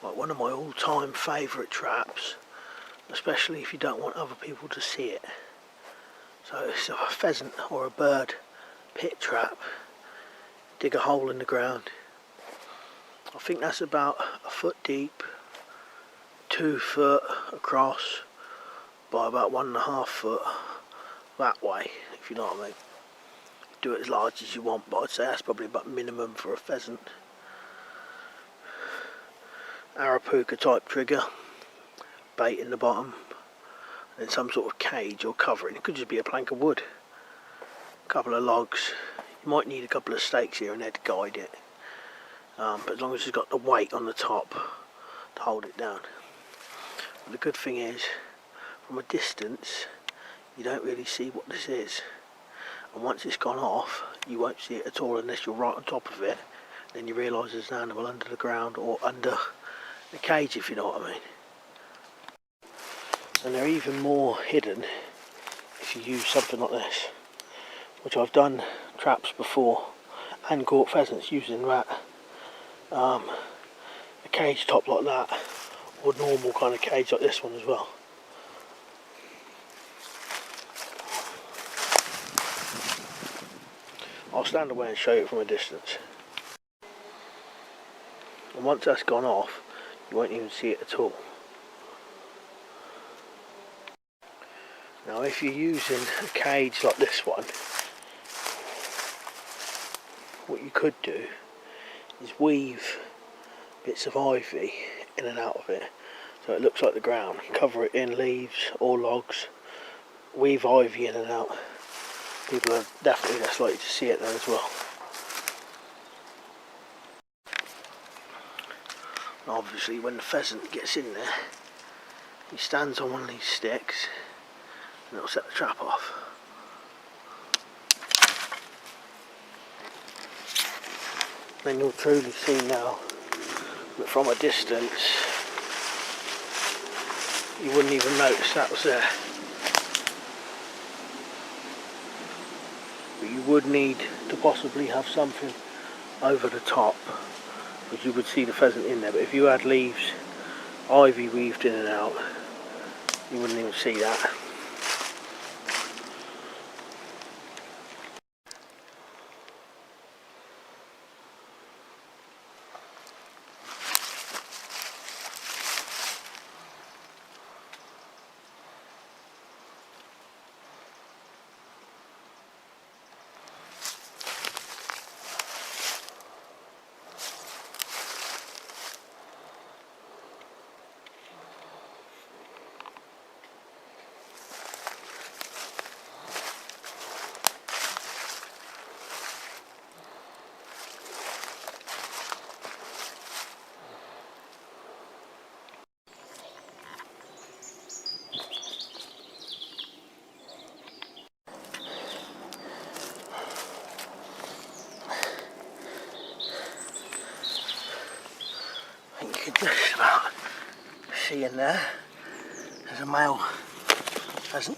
Like one of my all-time favourite traps, especially if you don't want other people to see it. So it's a pheasant or a bird pit trap. Dig a hole in the ground. I think that's about a foot deep, 2 foot across by about 1.5 foot that way, if you know what I mean. Do it as large as you want, but I'd say that's probably about minimum for a pheasant. Arapuca type trigger, bait in the bottom, and then some sort of cage or covering. It could just be a plank of wood, a couple of logs. You might need a couple of stakes here and there to guide it, but as long as it's got the weight on the top to hold it down. But the good thing is, from a distance, you don't really see what this is. And once it's gone off, you won't see it at all unless you're right on top of it. Then you realise there's an animal under the ground or under the cage, if you know what I mean. And they're even more hidden if you use something like this, which I've done traps before and caught pheasants using that. A cage top like that, or normal kind of cage like this one as well. I'll stand away and show you from a distance. And once that's gone off, you won't even see it at all. Now if you're using a cage like this one, what you could do is weave bits of ivy in and out of it so it looks like the ground. Cover it in leaves or logs, weave ivy in and out. People are definitely less likely to see it then as well. And obviously when the pheasant gets in there, he stands on one of these sticks and it'll set the trap off. Then you'll truly see now that from a distance you wouldn't even notice that was there. But you would need to possibly have something over the top, because you would see the pheasant in there. But if you had leaves, ivy weaved in and out, you wouldn't even see that. Just about see in there, there's a male pheasant.